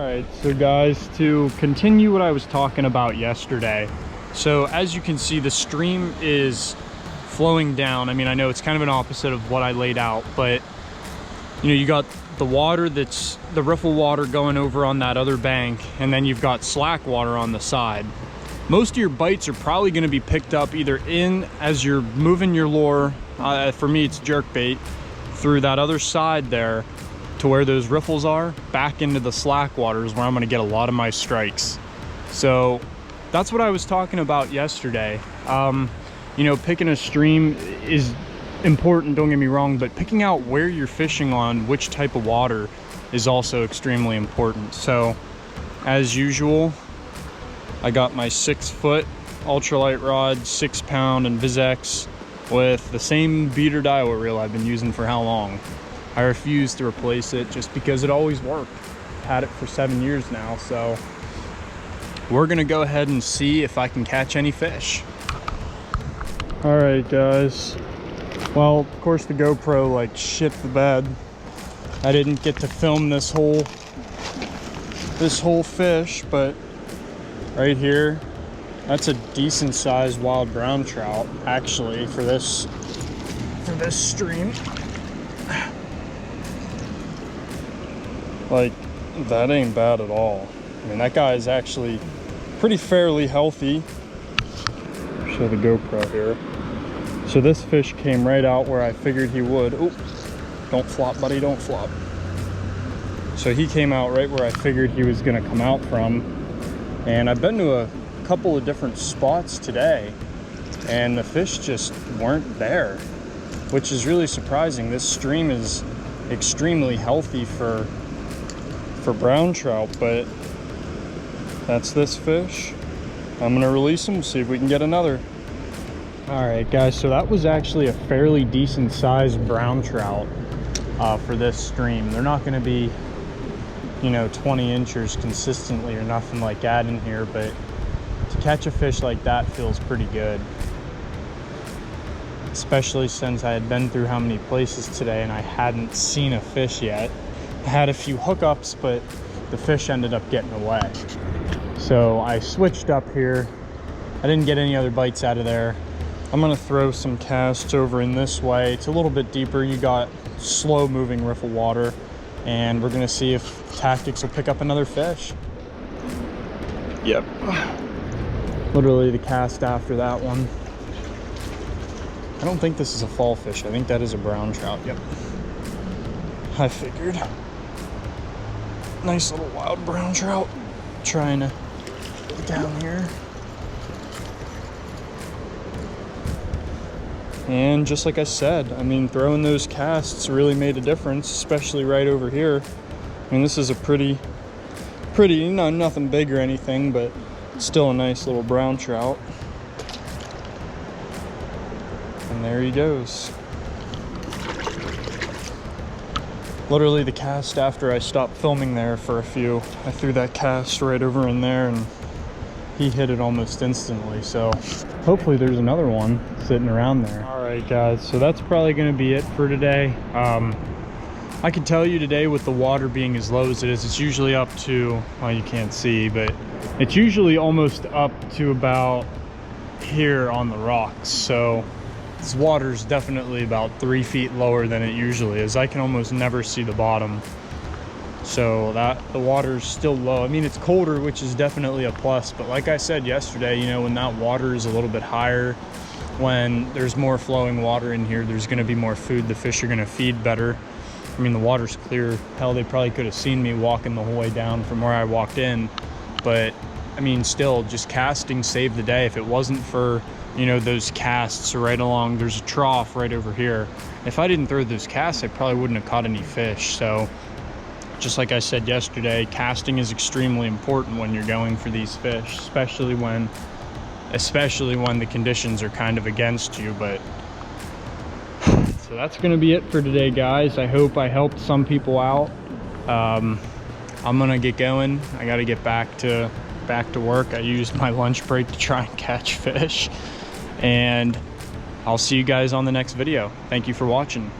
right, so guys, to continue what I was talking about yesterday, so as you can see, the stream is flowing down. I mean, I know it's kind of an opposite of what I laid out, but you know, you got the water that's the riffle water going over on that other bank, and then you've got slack water on the side. Most of your bites are probably going to be picked up either in as you're moving your lure, for me it's jerk bait, through that other side there to where those riffles are, back into the slack waters where I'm going to get a lot of my strikes. So that's what I was talking about yesterday. You know, picking a stream is important, don't get me wrong, but picking out where you're fishing on, which type of water, is also extremely important. So as usual, I got my 6-foot ultralight rod, 6-pound Invis-X with the same beater Daiwa reel I've been using for how long. I refuse to replace it just because it always worked. Had it for 7 years now, so we're gonna go ahead and see if I can catch any fish. All right, guys. Well, of course the GoPro like shit the bed. I didn't get to film this whole fish, but right here, that's a decent sized wild brown trout actually for this stream. Like, that ain't bad at all. I mean, that guy is actually pretty fairly healthy. Show the GoPro here. So this fish came right out where I figured he would. Oh, don't flop, buddy, don't flop. So he came out right where I figured he was gonna come out from. And I've been to a couple of different spots today, and the fish just weren't there, which is really surprising. This stream is extremely healthy for brown trout, but that's this fish. I'm gonna release him, see if we can get another. All right, guys, so that was actually a fairly decent sized brown trout for this stream. They're not gonna be, you know, 20 inches consistently or nothing like that in here, but to catch a fish like that feels pretty good. Especially since I had been through how many places today and I hadn't seen a fish yet. I had a few hookups, but the fish ended up getting away. So I switched up here. I didn't get any other bites out of there. I'm gonna throw some casts over in this way. It's a little bit deeper. You got slow moving riffle water, and we're gonna see if Tactics will pick up another fish. Yep. Literally the cast after that one. I don't think this is a fall fish. I think that is a brown trout. Yep. I figured. Nice little wild brown trout. Trying to get down here. And just like I said, I mean, throwing those casts really made a difference, especially right over here. I mean, this is a pretty, you know, nothing big or anything, but still a nice little brown trout. And there he goes. Literally the cast after I stopped filming there for a few, I threw that cast right over in there and he hit it almost instantly. So hopefully there's another one sitting around there. All right, guys, so that's probably gonna be it for today. I can tell you today with the water being as low as it is, it's usually up to, well, you can't see, but it's usually almost up to about here on the rocks. So this water is definitely about 3 feet lower than it usually is. I can almost never see the bottom. So that the water is still low. I mean, it's colder, which is definitely a plus. But like I said yesterday, you know, when that water is a little bit higher, when there's more flowing water in here, there's going to be more food. The fish are going to feed better. I mean, the water's clear. Hell, they probably could have seen me walking the whole way down from where I walked in. But I mean, still, just casting saved the day. If it wasn't for, you know, those casts right along, there's a trough right over here. If I didn't throw those casts, I probably wouldn't have caught any fish. So just like I said yesterday, casting is extremely important when you're going for these fish, especially when the conditions are kind of against you. But so that's going to be it for today, guys. I hope I helped some people out. I'm gonna get going. I got to get back to work. I used my lunch break to try and catch fish, and I'll see you guys on the next video. Thank you for watching.